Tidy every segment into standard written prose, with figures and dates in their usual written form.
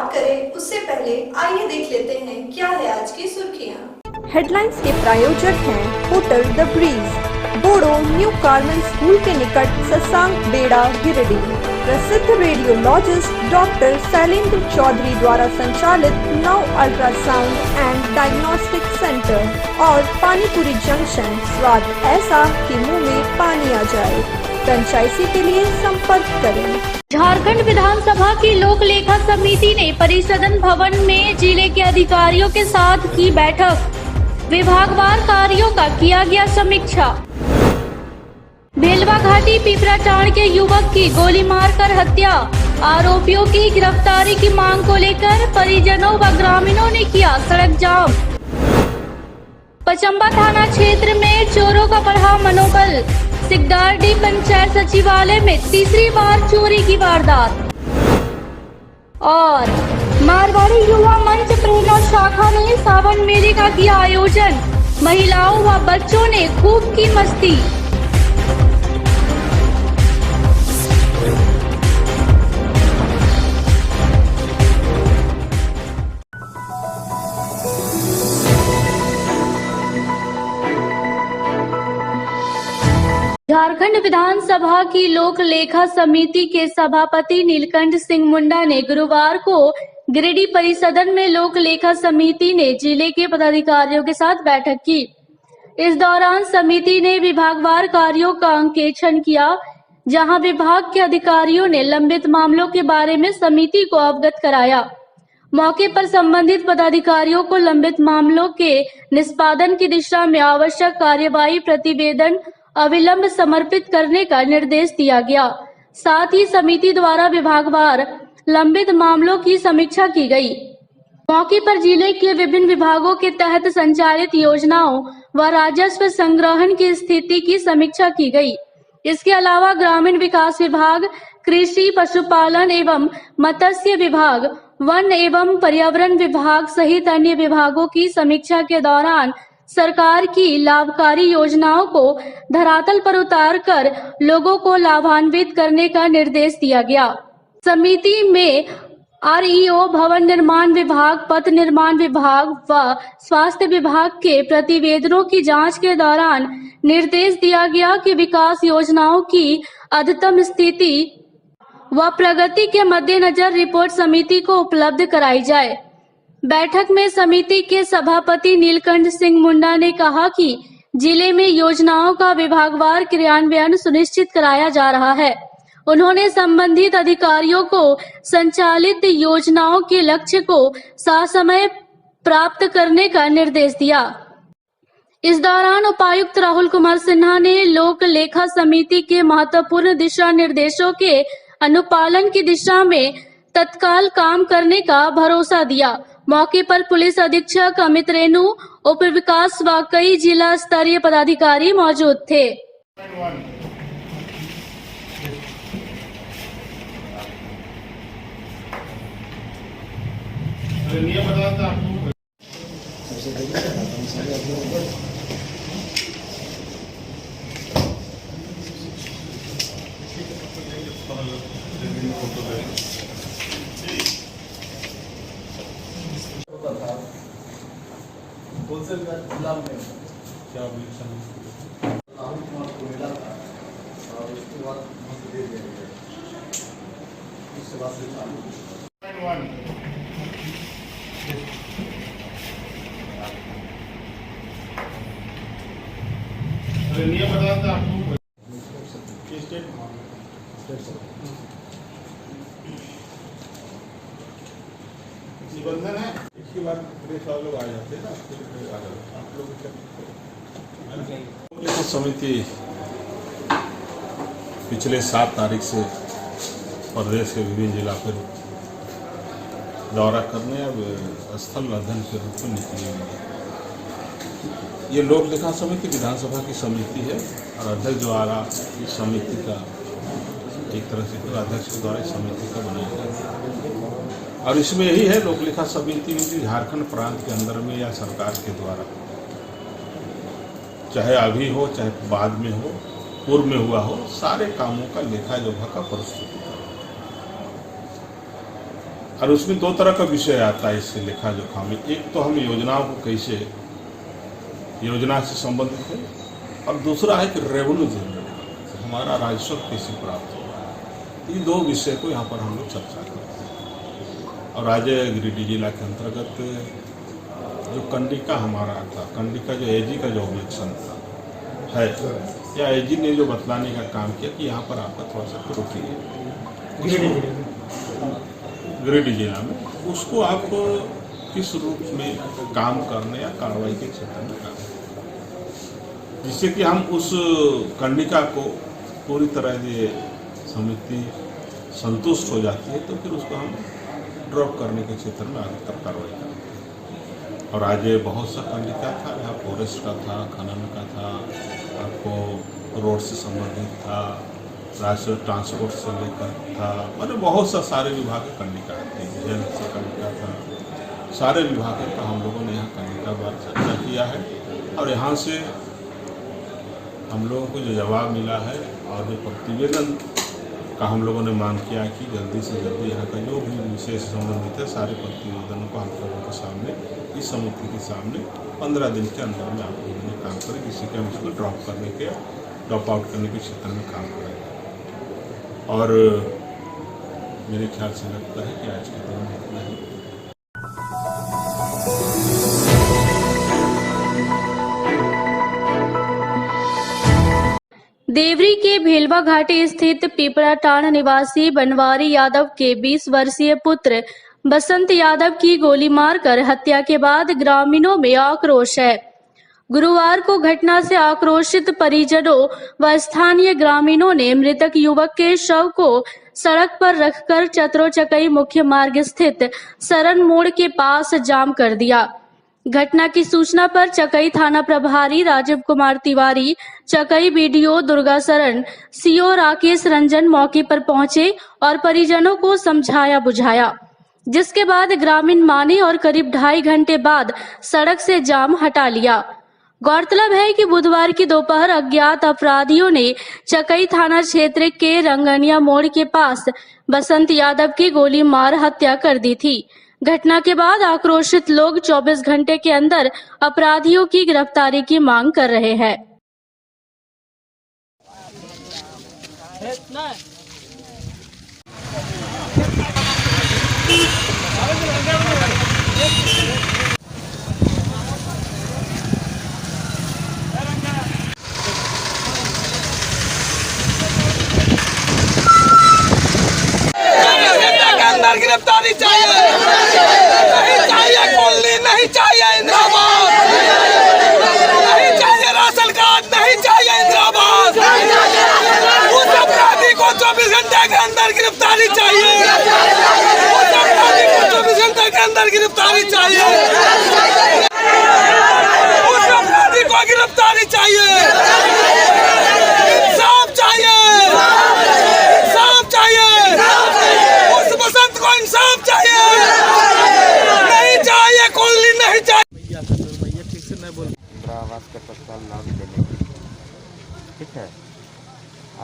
शुरुआत करें उससे पहले आइए देख लेते हैं क्या है आज की सुर्खियां। हेडलाइंस के प्रायोजक हैं hotel the breeze, Bodo new Carmel school के निकट, ससांग बेड़ा, गिरिडीह। प्रसिद्ध रेडियोलॉजिस्ट डॉक्टर शैलेंद्र चौधरी द्वारा संचालित नव अल्ट्रासाउंड एंड डायग्नोस्टिक सेंटर और पानीपुरी जंक्शन, स्वाद ऐसा कि मुंह में पानी आ जाए। फ्रेंचाइजी के लिए संपर्क करें। झारखंड विधानसभा की लोक लेखा समिति ने परिसदन भवन में जिले के अधिकारियों के साथ की बैठक। विभागवार कार्यों का किया गया समीक्षा। बेलवा घाटी पिपराटांड के युवक की गोली मारकर हत्या, आरोपियों की गिरफ्तारी की मांग को लेकर परिजनों व ग्रामीणों ने किया सड़क जाम। पचम्बा थाना क्षेत्र में चोरों का बढ़ा मनोबल, सिकदारडीह पंचायत सचिवालय में तीसरी बार चोरी की वारदात। और मारवाड़ी युवा मंच प्रेरणा शाखा ने सावन मेले का किया आयोजन, महिलाओं व बच्चों ने खूब की मस्ती। झारखंड विधानसभा की लोक लेखा समिति के सभापति नीलकंठ सिंह मुंडा ने गुरुवार को गिरिडीह परिसदन में लोक लेखा समिति ने जिले के पदाधिकारियों के साथ बैठक की। इस दौरान समिति ने विभागवार कार्यों का अंकेक्षण किया, जहां विभाग के अधिकारियों ने लंबित मामलों के बारे में समिति को अवगत कराया। मौके पर संबंधित पदाधिकारियों को लंबित मामलों के निष्पादन की दिशा में आवश्यक कार्यवाही प्रतिवेदन अविलंब समर्पित करने का निर्देश दिया गया। साथ ही समिति द्वारा विभागवार लंबित मामलों की समीक्षा की गई। मौके पर जिले के विभिन्न विभागों के तहत संचालित योजनाओं व राजस्व संग्रहण की स्थिति की समीक्षा की गई। इसके अलावा ग्रामीण विकास विभाग, कृषि पशुपालन एवं मत्स्य विभाग, वन एवं पर्यावरण विभाग सहित अन्य विभागों की समीक्षा के दौरान सरकार की लाभकारी योजनाओं को धरातल पर उतारकर लोगों को लाभान्वित करने का निर्देश दिया गया। समिति में आरईओ, भवन निर्माण विभाग, पथ निर्माण विभाग व स्वास्थ्य विभाग के प्रतिवेदनों की जांच के दौरान निर्देश दिया गया कि विकास योजनाओं की अद्यतन स्थिति व प्रगति के मद्देनजर रिपोर्ट समिति को उपलब्ध कराई जाए। बैठक में समिति के सभापति नीलकंठ सिंह मुंडा ने कहा कि जिले में योजनाओं का विभागवार क्रियान्वयन सुनिश्चित कराया जा रहा है। उन्होंने संबंधित अधिकारियों को संचालित योजनाओं के लक्ष्य को ससमय प्राप्त करने का निर्देश दिया। इस दौरान उपायुक्त राहुल कुमार सिन्हा ने लोक लेखा समिति के महत्वपूर्ण दिशा निर्देशों के अनुपालन की दिशा में तत्काल काम करने का भरोसा दिया। मौके पर पुलिस अधीक्षक अमित रेणु, उप विकास व कई जिला स्तरीय पदाधिकारी मौजूद थे। होलसेल का जिला में क्या ऑब्जेक्शन मिला था और उसके बाद दे दिया गया। उसके बाद से नियम बता था आपको स्टेट निबंधन है। इसके बाद पुलिस वाले लोग आ जाते हैं ना, आप लोग समिति पिछले 7 तारीख से प्रदेश के विभिन्न जिला पर दौरा करने अब स्थल अध्ययन के रूप में निकली हुई है। ये लोक लेखा समिति विधानसभा की समिति है और अध्यक्ष द्वारा इस समिति का एक तरह से अध्यक्ष के द्वारा इस समिति का बनाया गया और इसमें यही है लोक लेखा समिति में झारखंड प्रांत के अंदर में या सरकार के द्वारा चाहे अभी हो चाहे बाद में हो पूर्व में हुआ हो सारे कामों का लेखा जोखा का प्रस्तुत और उसमें दो तरह का विषय आता है इससे लेखा जोखा में। एक तो हम योजनाओं को कैसे योजना से संबंधित है, और दूसरा है कि रेवेन्यू जनरेट हमारा राजस्व कैसे प्राप्त होगा। ये दो विषय को यहाँ पर हम लोग चर्चा करते हैं। और आज गिरिडीह जिला के अंतर्गत जो कंडिका हमारा था, कंडिका जो एजी का जो ऑब्जेक्शन है, या एजी ने जो बतलाने का काम किया कि यहाँ पर आपका थोड़ा सा त्रुटि है गिरिडीह जिला में, उसको आप किस रूप में काम करने या कार्रवाई के क्षेत्र में काम, जिससे कि हम उस कंडिका को पूरी तरह से समिति संतुष्ट हो जाती है, तो फिर उसको हम ड्रॉप करने के क्षेत्र में आगे तक कार्रवाई करते हैं। और आज बहुत सा कंडिका था, यहाँ फॉरेस्ट का था, खनन का था, आपको रोड से संबंधित था, राष्ट्रीय ट्रांसपोर्ट से लेकर था, मतलब बहुत सा सारे विभाग की कंडिका थी, जल से कंडिका था, सारे विभागों का हम लोगों ने यहाँ कंडिका बार चर्चा किया है। और यहाँ से हम लोगों को जो जवाब मिला है और जो प्रतिवेदन का हम लोगों ने मांग किया कि जल्दी से जल्दी यहाँ का जो भी विषय से संबंधित है सारे प्रतिवेदनों को हम लोगों के सामने, इस समिति के सामने 15 दिन के अंदर में आप लोगों ने काम करें, जिससे कि हम इसको ड्रॉप आउट करने के क्षेत्र में काम करेंगे। और मेरे ख्याल से लगता है कि आज के दिन में इतना ही। देवरी के भेलवा घाटी स्थित पिपराटांड निवासी बनवारी यादव के 20 वर्षीय पुत्र बसंत यादव की गोली मारकर हत्या के बाद ग्रामीणों में आक्रोश है। गुरुवार को घटना से आक्रोशित परिजनों व स्थानीय ग्रामीणों ने मृतक युवक के शव को सड़क पर रखकर चतरो चकई मुख्य मार्ग स्थित सरन मोड़ के पास जाम कर दिया। घटना की सूचना पर चकई थाना प्रभारी राजीव कुमार तिवारी, चकई बीडीओ दुर्गा शरण, सीओ राकेश रंजन मौके पर पहुंचे और परिजनों को समझाया बुझाया, जिसके बाद ग्रामीण माने और करीब 2.5 घंटे बाद सड़क से जाम हटा लिया। गौरतलब है कि बुधवार की दोपहर अज्ञात अपराधियों ने चकई थाना क्षेत्र के रंगनिया मोड़ के पास बसंत यादव की गोली मार हत्या कर दी थी। घटना के बाद आक्रोशित लोग 24 घंटे के अंदर अपराधियों की गिरफ्तारी की मांग कर रहे हैं। गिरफ्तारी चाहिए, नहीं चाहिए गोली, नहीं चाहिए इंदिराबाद, नहीं चाहिए राशन कार्ड, नहीं चाहिए इंदिराबाद। उस अपराधी को 24 घंटे के अंदर गिरफ्तारी चाहिए, उस अपराधी को 24 घंटे के अंदर गिरफ्तारी चाहिए, उस अपराधी को गिरफ्तारी चाहिए, इंसाफ चाहिए, इंसाफ चाहिए, उस बसंत को इंसाफ चाहिए, नहीं चाहिए गोली, नहीं चाहिए। इंदिरा आवास का तत्काल लाभ देने की, ठीक है।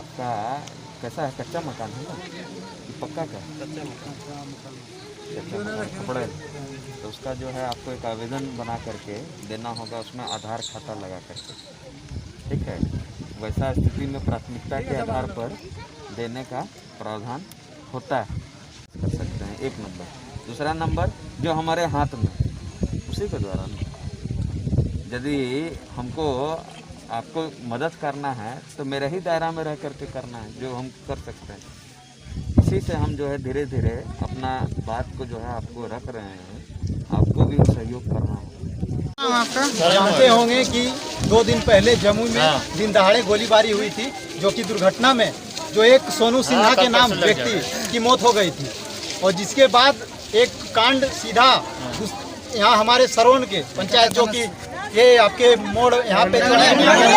आपका कैसा है, कच्चा मकान है ना कि पक्का का? कच्चा मकान कपड़े, तो उसका जो है आपको एक आवेदन बना करके देना होगा, उसमें आधार खाता लगा करके, ठीक है। वैसा स्थिति में प्राथमिकता के आधार पर देने का प्रावधान होता है, कर सकते हैं। 1 नंबर। दूसरा नंबर जो हमारे हाथ में, उसी के द्वारा यदि हमको आपको मदद करना है तो मेरे ही दायरा में रह करके करना है, जो हम कर सकते हैं। इसी से हम जो है धीरे धीरे अपना बात को जो है आपको रख रहे हैं, आपको भी सहयोग करना है। आपका जानते होंगे कि 2 दिन पहले जम्मू में दिन दहाड़े गोलीबारी हुई थी, जो कि दुर्घटना में जो एक सोनू सिन्हा के नाम व्यक्ति की मौत हो गई थी, और जिसके बाद एक कांड सीधा यहाँ हमारे सरवन के पंचायत, जो कि ये आपके मोड़ यहाँ पे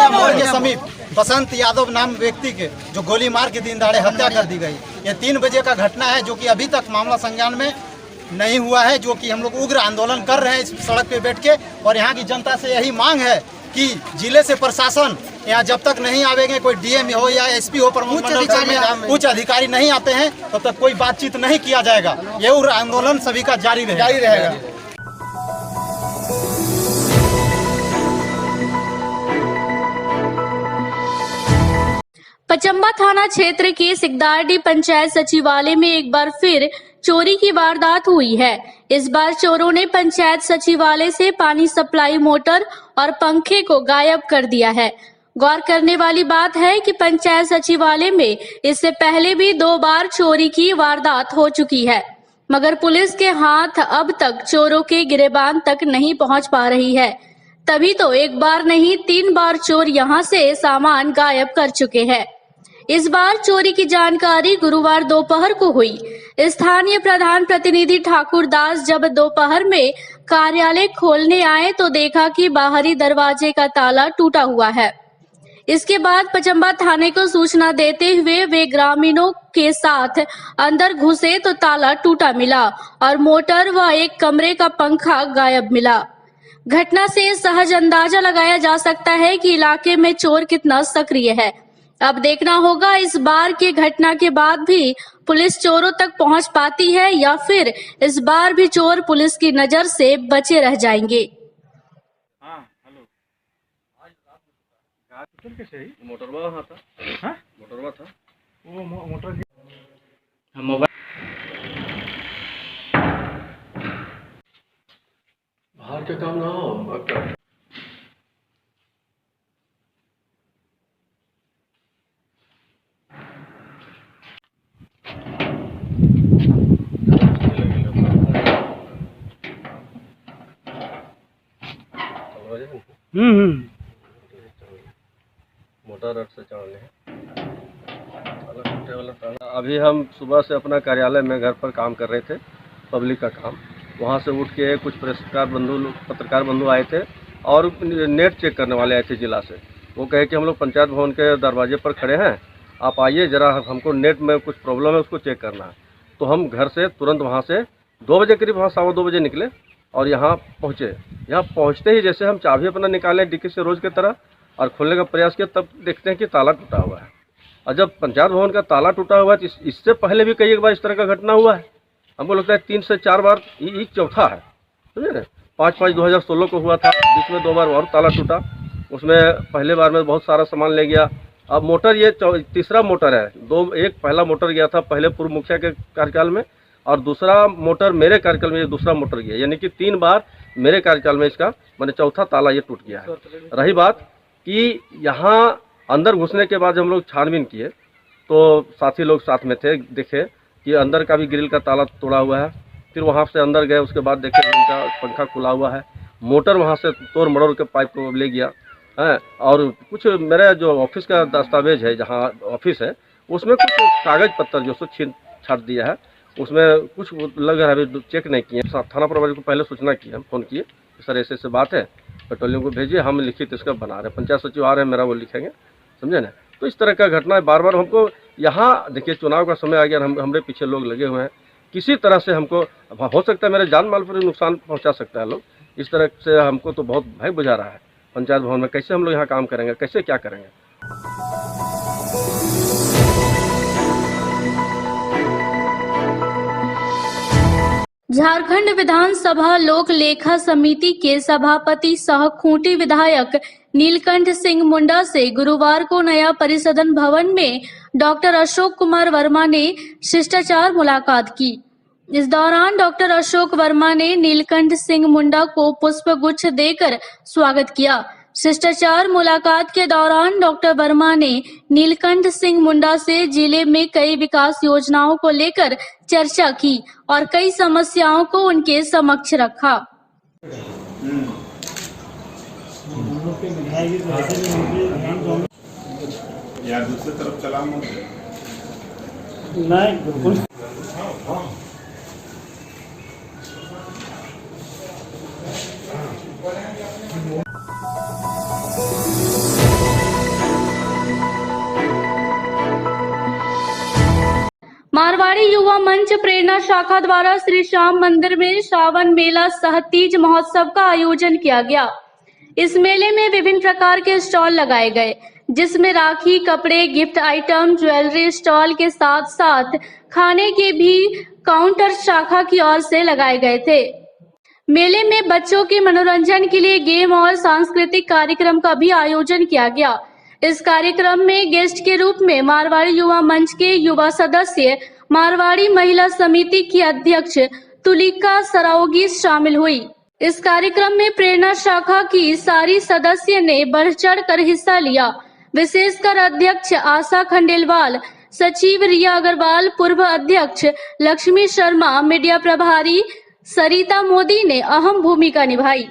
मोड़ के समीप बसंत यादव नाम व्यक्ति के जो गोली मार के दिन दहाड़े हत्या कर दी गई। ये 3 बजे का घटना है, जो कि अभी तक मामला संज्ञान में नहीं हुआ है, जो कि हम लोग उग्र आंदोलन कर रहे हैं इस सड़क पे बैठ के। और यहाँ की जनता से यही मांग है कि जिले से प्रशासन यहाँ जब तक नहीं आवेंगे, कोई डीएम हो या एसपी हो, प्रमुख उच्च अधिकारी नहीं आते हैं, तब तक कोई बातचीत नहीं किया जाएगा। ये आंदोलन सभी का जारी रहेगा। पचम्बा थाना क्षेत्र के सिकदारडी पंचायत सचिवालय में एक बार फिर चोरी की वारदात हुई है। इस बार चोरों ने पंचायत सचिवालय से पानी सप्लाई मोटर और पंखे को गायब कर दिया है। गौर करने वाली बात है कि पंचायत सचिवालय में इससे पहले भी 2 बार चोरी की वारदात हो चुकी है, मगर पुलिस के हाथ अब तक चोरों के गिरेबान तक नहीं पहुंच पा रही है। तभी तो एक बार नहीं 3 बार चोर यहां से सामान गायब कर चुके हैं। इस बार चोरी की जानकारी गुरुवार दोपहर को हुई। स्थानीय प्रधान प्रतिनिधि ठाकुर दास जब दोपहर में कार्यालय खोलने आए तो देखा कि बाहरी दरवाजे का ताला टूटा हुआ है। इसके बाद पचम्बा थाने को सूचना देते हुए वे ग्रामीणों के साथ अंदर घुसे तो ताला टूटा मिला और मोटर व एक कमरे का पंखा गायब मिला। घटना से सहज अंदाजा लगाया जा सकता है कि इलाके में चोर कितना सक्रिय है। अब देखना होगा इस बार के घटना के बाद भी पुलिस चोरों तक पहुंच पाती है या फिर इस बार भी चोर पुलिस की नजर से बचे रह जाएंगे। मोटरवा था। वो मोटर बाहर के काम ना हो। मोटर रट से चढ़ने अभी हम सुबह से अपना कार्यालय में घर पर काम कर रहे थे, पब्लिक का काम। वहाँ से उठ के कुछ पत्रकार बंधु आए थे और नेट चेक करने वाले आए थे जिला से। वो कहे कि हम लोग पंचायत भवन के दरवाजे पर खड़े हैं, आप आइए ज़रा, हमको नेट में कुछ प्रॉब्लम है, उसको चेक करना है। तो हम घर से तुरंत वहाँ से 2 बजे करीब, वहाँ 2:15 बजे निकले और यहाँ पहुँचे। यहाँ पहुँचते ही जैसे हम चाबी अपना निकाले डिक्की से रोज़ की तरह और खोलने का प्रयास किया, तब देखते हैं कि ताला टूटा हुआ है। और जब पंचायत भवन का ताला टूटा हुआ है तो इससे पहले भी कई बार इस तरह का घटना हुआ है। हमको लगता है 3 से 4 बार, ये चौथा है, समझे ना। 5/5/2016 को हुआ था, बीच में 2 बार और ताला टूटा। उसमें पहले बार में बहुत सारा सामान ले गया। अब मोटर ये तीसरा मोटर है। एक पहला मोटर गया था पहले पूर्व मुखिया के कार्यकाल में और दूसरा मोटर मेरे कार्यकाल में, ये दूसरा मोटर गया, यानी कि 3 बार मेरे कार्यकाल में इसका मैंने चौथा ताला ये टूट गया है। रही बात कि यहाँ अंदर घुसने के बाद हम लोग छानबीन किए तो साथी लोग साथ में थे, देखे कि अंदर का भी ग्रिल का ताला तोड़ा हुआ है। फिर वहाँ से अंदर गए, उसके बाद देखे उनका पंखा खुला हुआ है। मोटर वहाँ से तोड़ मड़ोड़ के पाइप को ले गया है। और कुछ मेरे जो ऑफिस का दस्तावेज है, जहाँ ऑफिस है, उसमें कुछ कागज़ पत्तर जो सो छीन छाट दिया है। उसमें कुछ लग रहा है, अभी चेक नहीं किए। थाना प्रभारी को पहले सूचना की, हम फ़ोन किए, सर ऐसे बात है, पेट्रोलियम को भेजिए, हम लिखित इसका बना रहे हैं। पंचायत सचिव आ रहे हैं, मेरा वो लिखेंगे, समझे ना। तो इस तरह का घटना है बार बार। हमको यहाँ देखिए चुनाव का समय आ गया, हमारे पीछे लोग लगे हुए हैं। किसी तरह से हमको हो सकता है मेरे जान माल पर नुकसान पहुँचा सकता है लोग। इस तरह से हमको तो बहुत भय बुझा रहा है। पंचायत भवन में कैसे हम लोग यहाँ काम करेंगे, कैसे क्या करेंगे। झारखंड विधानसभा लोक लेखा समिति के सभापति सह खूंटी विधायक नीलकंठ सिंह मुंडा से गुरुवार को नया परिसदन भवन में डॉक्टर अशोक कुमार वर्मा ने शिष्टाचार मुलाकात की। इस दौरान डॉक्टर अशोक वर्मा ने नीलकंठ सिंह मुंडा को पुष्प गुच्छ देकर स्वागत किया। शिष्टाचार मुलाकात के दौरान डॉक्टर वर्मा ने नीलकंठ सिंह मुंडा से जिले में कई विकास योजनाओं को लेकर चर्चा की और कई समस्याओं को उनके समक्ष रखा। यार दूसरी तरफ चला मारवाड़ी युवा मंच प्रेरणा शाखा द्वारा श्री श्याम मंदिर में श्रावण मेला सह तीज महोत्सव का आयोजन किया गया। इस मेले में विभिन्न प्रकार के स्टॉल लगाए गए। जिसमें राखी, कपड़े, गिफ्ट आइटम, ज्वेलरी स्टॉल के साथ साथ खाने के भी काउंटर शाखा की ओर से लगाए गए थे। मेले में बच्चों के मनोरंजन के लिए गेम और सांस्कृतिक कार्यक्रम का भी आयोजन किया गया। इस कार्यक्रम में गेस्ट के रूप में मारवाड़ी युवा मंच के युवा सदस्य, मारवाड़ी महिला समिति की अध्यक्ष तुलिका सराओगी शामिल हुई। इस कार्यक्रम में प्रेरणा शाखा की सारी सदस्य ने बढ़ चढ़ कर हिस्सा लिया। विशेषकर अध्यक्ष आशा खंडेलवाल, सचिव रिया अग्रवाल, पूर्व अध्यक्ष लक्ष्मी शर्मा, मीडिया प्रभारी सरिता मोदी ने अहम भूमिका निभाई।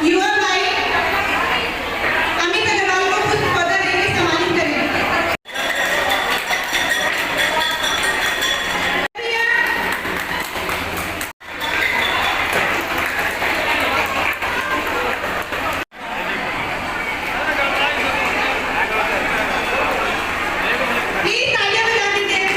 युवा भाई अमित अग्रवाल को कुछ पदक देके सम्मानित करेंगे। प्लीज तालियां बजा दीजिए।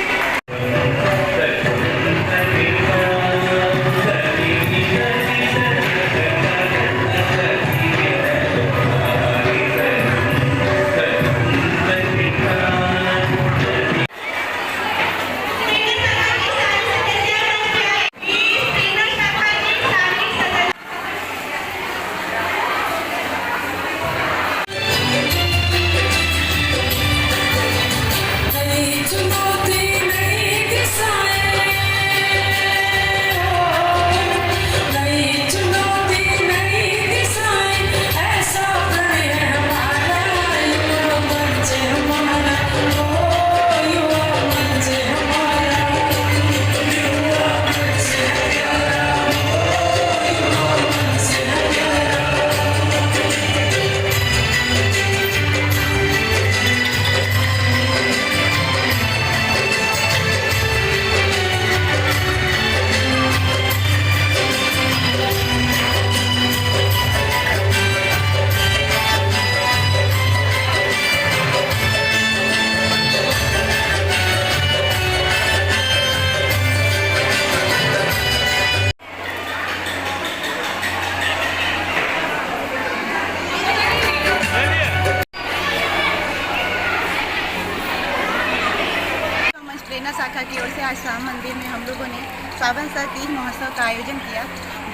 प्रेरणा शाखा की ओर से आज शाम मंदिर में हम लोगों ने सावन सा तीज महोत्सव का आयोजन किया,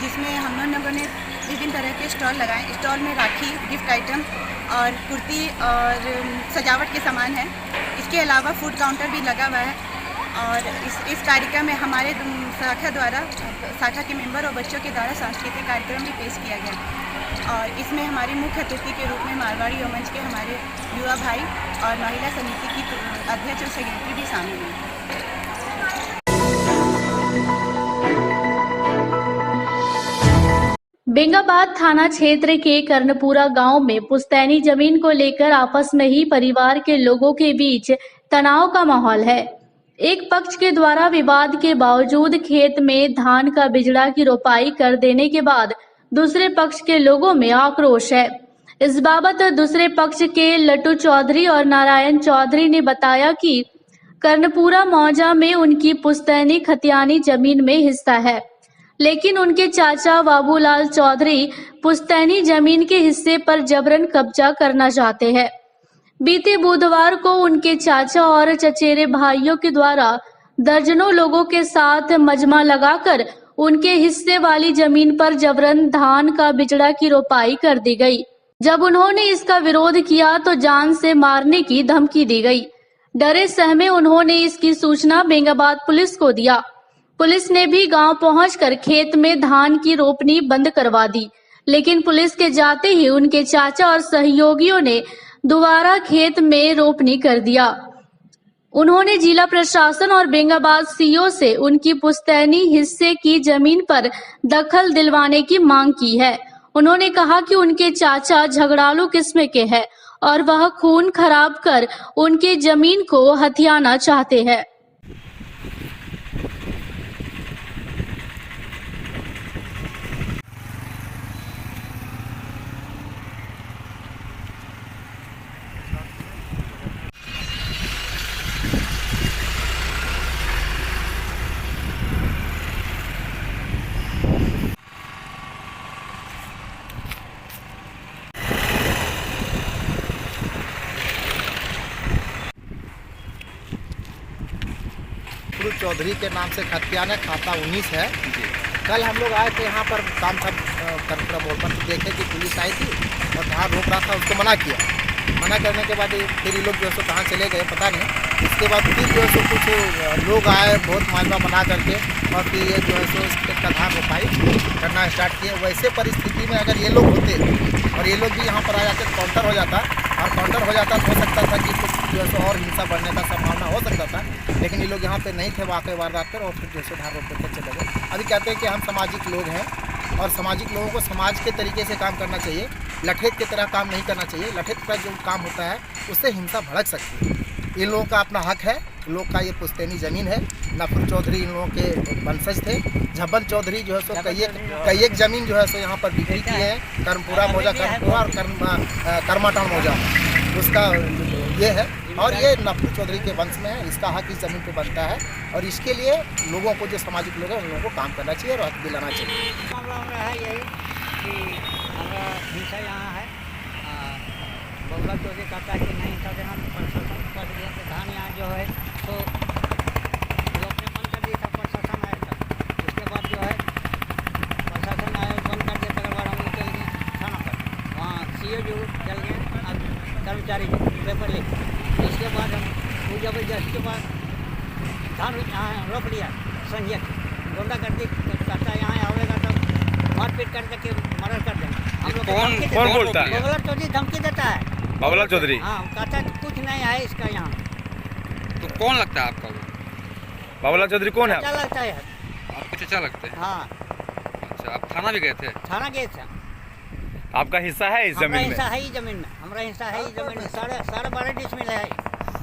जिसमें हम लोगों ने विभिन्न तरह के स्टॉल लगाए। स्टॉल में राखी, गिफ्ट आइटम और कुर्ती और सजावट के सामान हैं। इसके अलावा फूड काउंटर भी लगा हुआ है। और इस कार्यक्रम में हमारे शाखा के मेंबर और बच्चों के द्वारा सांस्कृतिक कार्यक्रम भी पेश किया गया। और इसमें हमारे मुख्य अतिथि के रूप में मारवाड़ी युवा मंच के हमारे युवा भाई और महिला समिति की अध्यक्ष और सेक्रेटरी भी शामिल हैं। बेंगाबाद थाना क्षेत्र के कर्णपुरा गांव में पुश्तैनी जमीन को लेकर आपस में ही परिवार के लोगों के बीच तनाव का माहौल है। एक पक्ष के द्वारा विवाद के बावजूद खेत में धान का बिजड़ा की रोपाई कर देने के बाद दूसरे पक्ष के लोगों में आक्रोश है। इस बाबत दूसरे पक्ष के लट्टू चौधरी और नारायण चौधरी ने बताया कि कर्णपुरा मौजा में उनकी पुश्तैनी खतियानी जमीन में हिस्सा है, लेकिन उनके चाचा बाबूलाल चौधरी पुश्तैनी जमीन के हिस्से पर जबरन कब्जा करना चाहते हैं। बीते बुधवार को उनके चाचा और चचेरे भाइयों के द्वारा दर्जनों लोगों के साथ मजमा लगाकर उनके हिस्से वाली जमीन पर जबरन धान का बिजड़ा की रोपाई कर दी गई। जब उन्होंने इसका विरोध किया तो जान से मारने की धमकी दी गई। डरे सहमे उन्होंने इसकी सूचना बेंगाबाद पुलिस को दिया। पुलिस ने भी गांव पहुंचकर खेत में धान की रोपनी बंद करवा दी, लेकिन पुलिस के जाते ही उनके चाचा और सहयोगियों ने दोबारा खेत में रोपनी कर दिया। उन्होंने जिला प्रशासन और बेंगाबाद सीओ से उनकी पुश्तैनी हिस्से की जमीन पर दखल दिलवाने की मांग की है। उन्होंने कहा कि उनके चाचा झगड़ालू किस्म के हैं और वह खून खराब कर उनके जमीन को हथियाना चाहते हैं। नफरुल चौधरी के नाम से खतियाना खाता 19 है। कल हम लोग आए थे यहाँ पर काम कर बोल पर देखे कि पुलिस आई थी और जहाँ रोक रहा था उसको मना किया। मना करने के बाद फिर ये लोग जो है सो कहाँ चले गए पता नहीं। इसके बाद फिर जो है सो कुछ लोग आए बहुत मालवा बना करके और फिर ये जो है सो इसके कधार रोपाई करना स्टार्ट किए। वैसे परिस्थिति में अगर ये लोग होते और ये लोग भी यहाँ पर आ जाते तो काउंटर हो जाता और काउंटर हो जाता तो हो सकता था कि कुछ जो है सो और हिंसा बढ़ने का संभावना हो सकता था। लेकिन ये लोग यहाँ पे नहीं थे वाकई वारदात पर और फिर जो है धार रोक करके चले गए। अभी कहते हैं कि हम सामाजिक लोग हैं और सामाजिक लोगों को समाज के तरीके से काम करना चाहिए, लठेत की तरह काम नहीं करना चाहिए। लठेत का जो काम होता है उससे हिंसा भड़क सकती है। इन लोगों का अपना हक है, इन लोग का ये पुश्तैनी ज़मीन है। नफरुल चौधरी इन लोगों के वंशज थे। झब्बन चौधरी जो है सो कई एक ज़मीन जो है सो यहाँ पर बिक्री की है। कर्मपुरा मौजा कर्मपुरा और कर्माटान मौजा उसका ये है और ये नफरुल चौधरी के वंश में है। इसका हक इस ज़मीन पे बनता है और इसके लिए लोगों को जो सामाजिक लोग हैं उन लोगों को काम करना चाहिए और हक दिलाना चाहिए। मामला है यही कि हमारा हिंसा यहाँ है। बबुला चौधरी कहता है कि नहीं हिंसा देना प्रशासन कर दिया तो धान यहाँ जो है तो लोग ने बंद कर दिया था। प्रशासन आया था, उसके बाद जो है प्रशासन आया बंद कर दिया। तक बाद हम लोग चल गए थाना पर, वहाँ CO जो चल गए कर्मचारी पेपर लेके। उसके बाद हम वो जबरदस्ती के बाद धान यहाँ रोक लिया। संजय गुंडागर्दी करता यहाँ आवेगा तो मारपीट करके मर्डर कर देंगे। हम लोग कौन बोलता है? बबुला चौधरी धमकी देता है। बाबूलाल चौधरी? हाँ, कहता है कुछ नहीं है इसका यहाँ। तो कौन लगता है आपका वो? बाबूलाल चौधरी कौन है? अच्छा लगता है। आपको चचा लगते हैं? हाँ। अच्छा, आप थाना भी गए थे? थाना गए थे। आपका हिस्सा है इस जमीन में? हिस्सा है ही जमीन में, हमारा हिस्सा है ही जमीन में। 12.5 डिसमिल है।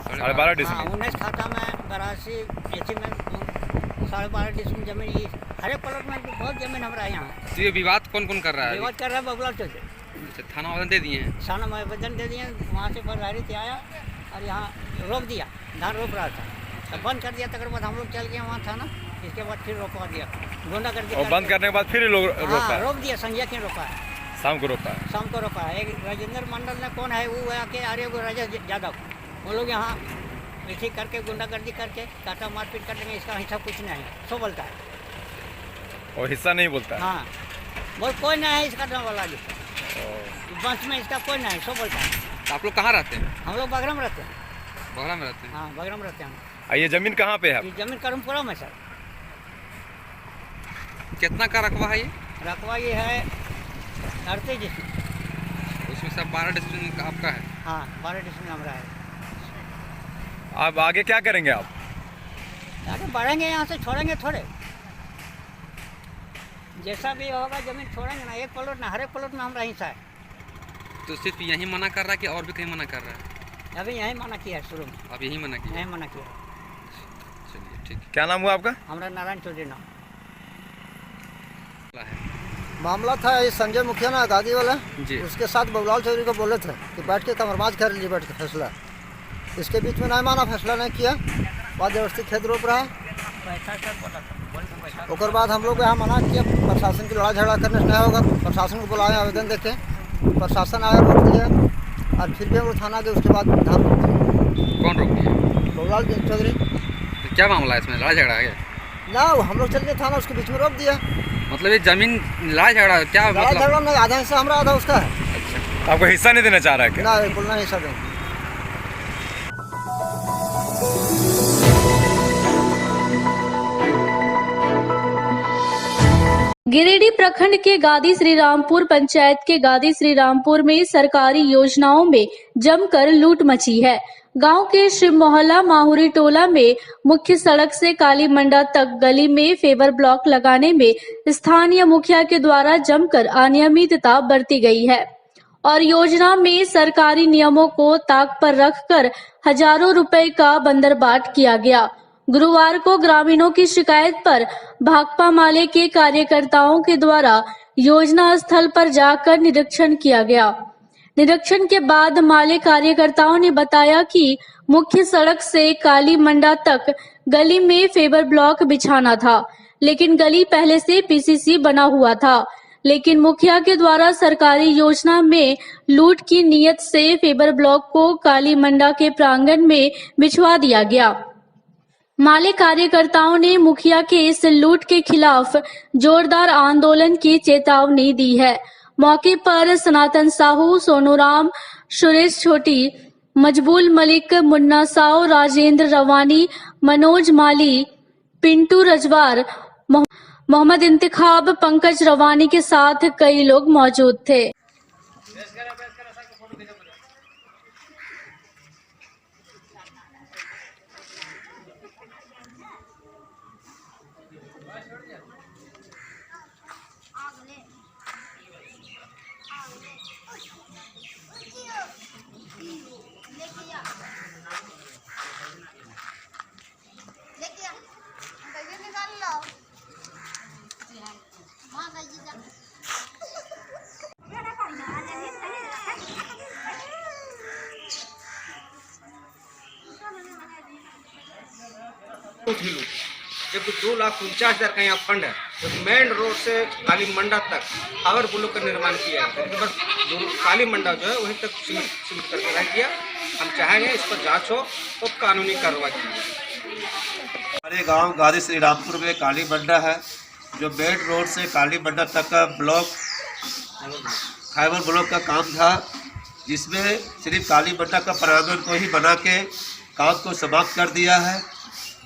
12.5 डिसमिल? 19 खाता में 82 AC में 12.5 डिसमिल जमीन। हर एक प्लॉट में बहुत जमीन हमारा यहाँ। तो ये विवाद कौन कौन कर रहा है? विवाद कर रहा है बबुला चौधरी। अच्छा, थाना आवेदन दे दिए हैं? थाना में आवेदन दे दिए। वहाँ से प्रभारी आया और यहाँ रोक दिया। धान रोक रहा था तो बंद कर दिया। तक बाद हम लोग चल गए वहाँ थाना। इसके बाद फिर रोकवा दिया गुंडा कर दिया। और बंद करने के बाद फिर लोग रोका? रोक दिया। संजय के रोका है। शाम को रोका है? शाम को रोका है। एक राजेंद्र मंडल ने कौन है वो आके अरे वो राजेश यादव, वो लोग यहाँ इसी करके गुंडागर्दी करके काटा मारपीट कर देंगे। इसका हिस्सा कुछ नहीं है, सो बोलता है। और हिस्सा नहीं बोलता है? हाँ, बोल कोई नहीं है इसका नाम वाला जिसका वंश में इसका कोई नहीं, सो बोलता है। तो आप लोग कहाँ रहते हैं? हम लोग बगरा में रहते हैं। बगरा में रहते हैं? हाँ, बगरा में रहते हैं। ये जमीन कहाँ पे है? ये जमीन कर्मपुरा में सर। कितना का रकबा है ये? रकबा ये है 38 डिसमिल। उसमें सब 12 डिसमिल का आपका है? हाँ, 12 डिसमिल हमारा है। आप आगे क्या करेंगे? आप आगे बढ़ेंगे, यहाँ से छोड़ेंगे थोड़े। जैसा भी होगा जमीन छोड़ेंगे ना। एक प्लॉट ना, हर एक प्लॉट में हमारा हिस्सा है। तो सिर्फ यही मना कर रहा है कि और भी कहीं मना कर रहा है? अभी यही मना किया है शुरू में। अब यही मना किया? यही मना किया। चलिए ठीक है। क्या नाम हुआ आपका? हमारा नारायण चौधरी नाम। मामला था ये संजय मुखिया ना गादी वाला जी, उसके साथ बबुलाल चौधरी को बोले थे कि बैठ के कमरबाज कर लीजिए बैठ के फैसला। इसके बीच में नहीं माना, फैसला नहीं किया। बाद जबरदस्ती खेत रोप रहा है। उसके बाद हम लोग यहाँ मना किया। प्रशासन की लड़ाई झगड़ा करने से नहीं होगा। प्रशासन को बुलाए, आवेदन देखे, प्रशासन आया, रोक दिया और फिर भी हम लोग थाना गए। उसके बाद धान रोक दिया। कौन रोक दिया? बबुलाल चौधरी। तो क्या मामला है इसमें? लड़ाई झगड़ा है ना, हम लोग चल गए थाना, उसके बीच में रोक दिया। मतलब ये जमीन लड़ाई झगड़ा क्या? लड़ाई झगड़ा में आधा हिस्सा हमारा, आधा उसका है। अच्छा, आपको हिस्सा नहीं देना चाह रहा है क्या? ना, बिल्कुल नहीं हिस्सा देंगे। गिरिडीह प्रखंड के गादी श्रीरामपुर पंचायत के गादी श्रीरामपुर में सरकारी योजनाओं में जमकर लूट मची है। गांव के शिव मोहल्ला माहुरी टोला में मुख्य सड़क से काली मंडा तक गली में फेवर ब्लॉक लगाने में स्थानीय मुखिया के द्वारा जमकर अनियमितता बरती गई है और योजना में सरकारी नियमों को ताक पर रखकर हजारों रुपए का बंदरबाट किया गया। गुरुवार को ग्रामीणों की शिकायत पर भाकपा माले के कार्यकर्ताओं के द्वारा योजना स्थल पर जाकर निरीक्षण किया गया। निरीक्षण के बाद माले कार्यकर्ताओं ने बताया कि मुख्य सड़क से काली मंडा तक गली में फेवर ब्लॉक बिछाना था, लेकिन गली पहले से PCC बना हुआ था। लेकिन मुखिया के द्वारा सरकारी योजना में लूट की नीयत से फेवर ब्लॉक को काली मंडा के प्रांगण में बिछवा दिया गया। माले कार्यकर्ताओं ने मुखिया के इस लूट के खिलाफ जोरदार आंदोलन की चेतावनी दी है। मौके पर सनातन साहू, सोनूराम, सुरेश छोटी, मजबूल मलिक, मुन्ना साव, राजेंद्र रवानी, मनोज माली, पिंटू रजवार, मोहम्मद इंतखाब, पंकज रवानी के साथ कई लोग मौजूद थे। जब 2,49,000 का यहाँ फंड है तो मेन रोड से काली मंडा तक पावर ब्लॉक का निर्माण किया है, तो बस काली मंडा जो है वहीं तक सीमित करके रह गया। हम चाहेंगे इस पर जांच हो तो कानूनी कार्रवाई की जाए। हमारे गांव गादी श्री रामपुर में काली मंडा है, जो मेन रोड से काली मंडा तक का ब्लॉक फाइबर ब्लॉक का काम था, जिसमें सिर्फ काली मंडा का प्रांगण को ही बना के काम को समाप्त कर दिया है।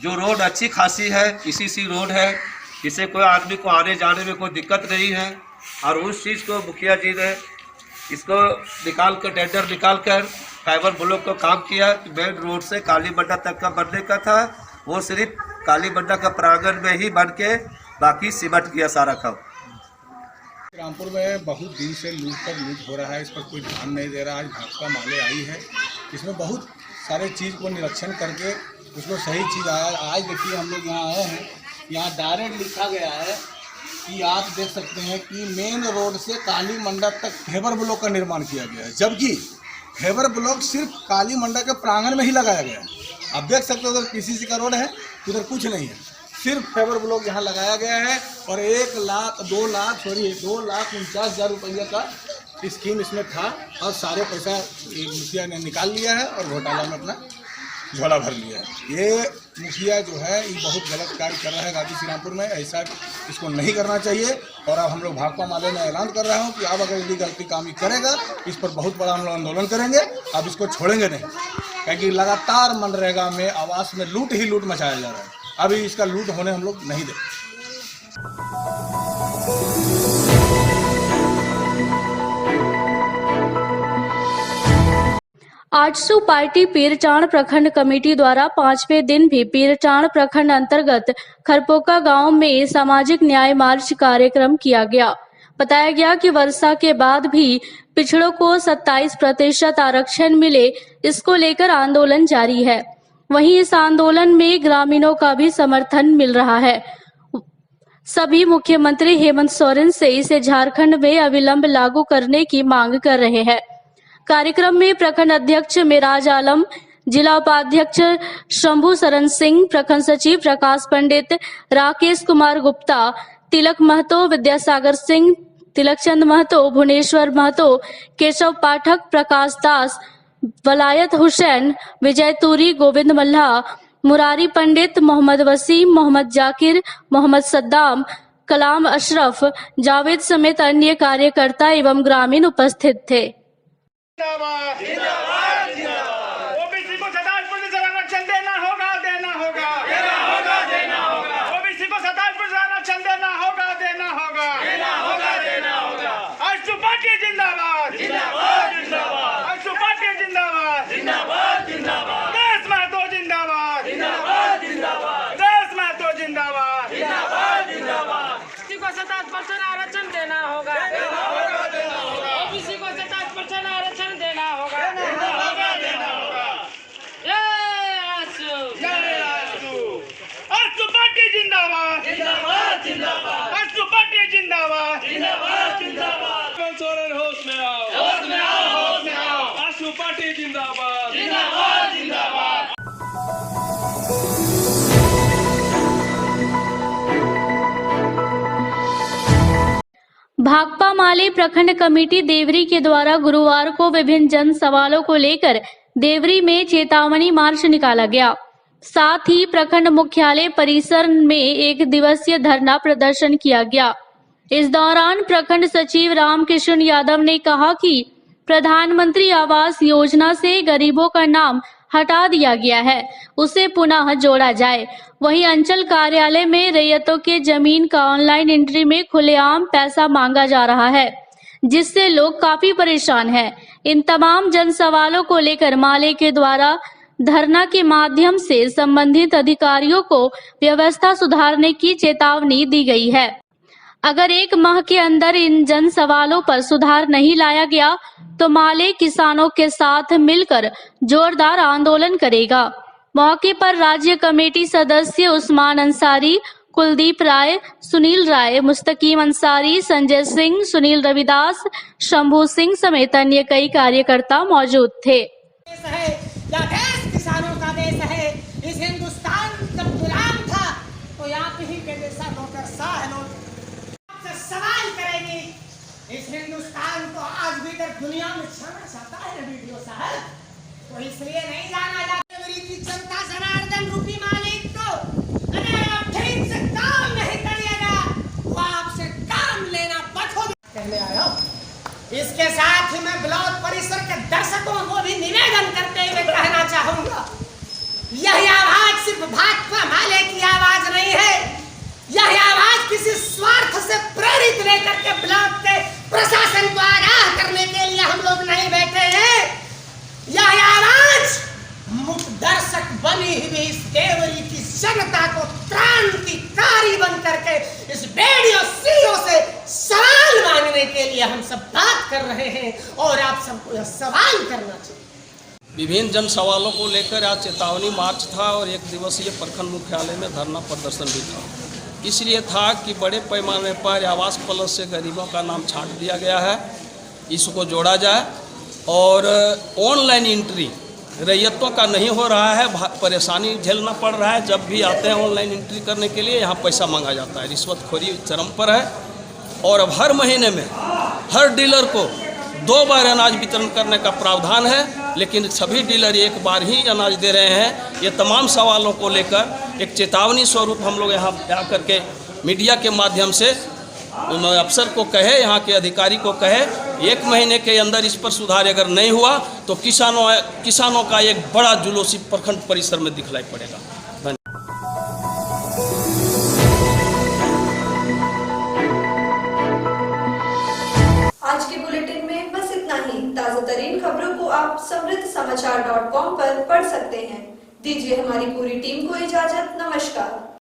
जो रोड अच्छी खासी है, किसी सी रोड है, जिसे कोई आदमी को आने जाने में कोई दिक्कत नहीं है, और उस चीज़ को मुखिया जी ने इसको निकाल कर टेंडर निकाल कर फाइबर ब्लॉक का काम किया। मेन रोड से काली मंडा तक का बनने का था, वो सिर्फ काली मंडा का प्रांगण में ही बन के बाकी सिमट गया सारा काम। रामपुर में बहुत दिन से लूट हो रहा है, इस पर कोई ध्यान नहीं दे रहा। आज भाकपा माले आई है, इसमें बहुत सारे चीज़ को निरीक्षण करके उसको सही चीज़ आया। आज देखिए हम लोग यहाँ आए हैं, यहाँ डायरेक्ट लिखा गया है कि आप देख सकते हैं कि मेन रोड से काली मंडा तक फाइबर ब्लॉक का निर्माण किया गया है, जबकि फाइबर ब्लॉक सिर्फ काली मंडा के प्रांगण में ही लगाया गया है। आप देख सकते हो उधर पीसीसी का रोड है, उधर कुछ नहीं है, सिर्फ फाइबर ब्लॉक यहाँ लगाया गया है। और 2,49,000 रुपये का स्कीम इसमें था, और सारे पैसा मुखिया ने निकाल लिया है और घोटाला में अपना झोला भर लिया है। ये मुखिया जो है ये बहुत गलत कार्य कर रहा है गादी श्री रामपुर में, ऐसा इसको नहीं करना चाहिए। और अब हम लोग भाकपा माले में ऐलान कर रहा हूँ कि अब अगर यदि गलती काम ही करेगा, इस पर बहुत बड़ा हम लोग आंदोलन करेंगे। अब इसको छोड़ेंगे नहीं, क्योंकि लगातार मनरेगा में आवास में लूट ही लूट मचाया जा रहा है। अभी इसका लूट होने हम लोग नहीं देंगे। आजसू पार्टी पीरचाण प्रखंड कमेटी द्वारा 5वें दिन भी पीरचाण प्रखंड अंतर्गत खरपोका गांव में सामाजिक न्याय मार्च कार्यक्रम किया गया। बताया गया कि वर्षा के बाद भी पिछड़ों को 27% आरक्षण मिले, इसको लेकर आंदोलन जारी है। वहीं इस आंदोलन में ग्रामीणों का भी समर्थन मिल रहा है। सभी मुख्यमंत्री हेमंत सोरेन से इसे झारखंड में अविलंब लागू करने की मांग कर रहे हैं। कार्यक्रम में प्रखंड अध्यक्ष मेराज आलम, जिला उपाध्यक्ष शंभू शरण सिंह, प्रखंड सचिव प्रकाश पंडित, राकेश कुमार गुप्ता, तिलक महतो, विद्यासागर सिंह, तिलकचंद महतो, भुवनेश्वर महतो, केशव पाठक, प्रकाश दास, वलायत हुसैन, विजय तूरी, गोविंद मल्हा, मुरारी पंडित, मोहम्मद वसीम, मोहम्मद जाकिर, मोहम्मद सद्दाम, कलाम अशरफ, जावेद समेत अन्य कार्यकर्ता एवं ग्रामीण उपस्थित थे। ओबीसी को 27% आरक्षण देना होगा, देना होगा, देना होगा, देना होगा। ओबीसी को 27% आरक्षण देना होगा, देना होगा, देना होगा, देना होगा। आजसू पार्टी जिंदाबाद, जिंदाबाद, जिंदाबाद। आजसू पार्टी जिंदाबाद, जिंदाबाद, जिंदाबाद। देश महतो जिंदाबाद, जिंदाबाद, जिंदाबाद। देश महतो जिंदाबाद, जिंदाबाद, जिंदाबाद। ओबीसी को 27% आरक्षण देना होगा, देना होगा, देना होगा। ओबीसी को 27% आरक्षण देना होगा, देना होगा, देना होगा। आजसू पार्टी जिंदाबाद, जिंदाबाद, जिंदाबाद। आजसू पार्टी जिंदाबाद, जिंदाबाद, जिंदाबाद। सोरेन होश में आओ, होश में आओ, होश में आओ। आजसू पार्टी जिंदाबाद, जिंदाबाद, जिंदाबाद। भाकपा माले प्रखंड कमेटी देवरी के द्वारा गुरुवार को विभिन्न जन सवालों को लेकर देवरी में चेतावनी मार्च निकाला गया। साथ ही प्रखंड मुख्यालय परिसर में एक दिवसीय धरना प्रदर्शन किया गया। इस दौरान प्रखंड सचिव रामकिशन यादव ने कहा कि प्रधानमंत्री आवास योजना से गरीबों का नाम हटा दिया गया है, उसे पुनः जोड़ा जाए। वहीं अंचल कार्यालय में रैयतों के जमीन का ऑनलाइन एंट्री में खुलेआम पैसा मांगा जा रहा है, जिससे लोग काफी परेशान हैं। इन तमाम जन सवालों को लेकर माले के द्वारा धरना के माध्यम से संबंधित अधिकारियों को व्यवस्था सुधारने की चेतावनी दी गई है। अगर 1 माह के अंदर इन जन सवालों पर सुधार नहीं लाया गया तो माले किसानों के साथ मिलकर जोरदार आंदोलन करेगा। मौके पर राज्य कमेटी सदस्य उस्मान अंसारी, कुलदीप राय, सुनील राय, मुस्तकीम अंसारी, संजय सिंह, सुनील रविदास, शंभू सिंह समेत अन्य कई कार्यकर्ता मौजूद थे। या देश किसानों का देश है। इस हिंदुस्तान जब गुलाम था तो यहाँ पे ही के जैसा नौकरशाह आपसे सवाल करेंगे। इस हिंदुस्तान को आज भी तक दुनिया में छाना चाहता है ना वीडियो साहब, तो इसलिए नहीं जाना जाता। मेरी की जनता जनार्दन रूपी मालिक को अगर आप ठीक से काम नहीं करिएगा तो आपसे काम लेना बंद हो कहने आया। इसके साथ ही मैं ब्लॉक परिसर के दर्शकों को भी निवेदन करते हुए कहना चाहूंगा, यह आवाज सिर्फ भाजपा माले की आवाज नहीं है। यह आवाज किसी स्वार्थ से प्रेरित लेकर के ब्लॉक के प्रशासन को आगाह करने के लिए हम लोग नहीं बैठे हैं। यह आवाज मुक्त दर्शक बनी हुई इस देवरी की जनता को क्रांतिकारी बन करके इस रेडियो सीओ से सवाल मांगने के लिए हम सब बात कर रहे हैं और आप सबको यह सवाल करना चाहिए। विभिन्न जन सवालों को लेकर आज चेतावनी मार्च था और 1 दिवसीय प्रखंड मुख्यालय में धरना प्रदर्शन भी था। इसलिए था कि बड़े पैमाने पर आवास प्लस से गरीबों का नाम छांट दिया गया है, इसको जोड़ा जाए और ऑनलाइन एंट्री रैयतों का नहीं हो रहा है, परेशानी झेलना पड़ रहा है। जब भी आते हैं ऑनलाइन एंट्री करने के लिए यहाँ पैसा मांगा जाता है, रिश्वतखोरी चरम पर है। और अब हर महीने में हर डीलर को 2 बार अनाज वितरण करने का प्रावधान है, लेकिन सभी डीलर एक बार ही अनाज दे रहे हैं। ये तमाम सवालों को लेकर एक चेतावनी स्वरूप हम लोग यहाँ आकर के मीडिया के माध्यम से अफसर को कहे, यहाँ के अधिकारी को कहे, 1 महीने के अंदर इस पर सुधार अगर नहीं हुआ तो किसानों का एक बड़ा जुलूस प्रखंड परिसर में दिखलाई पड़ेगा। आज के बुलेटिन में बस इतना ही। ताजा तरीन खबरों को आप समृद्धसमाचार.com पर पढ़ सकते हैं। दीजिए हमारी पूरी टीम को इजाजत। नमस्कार।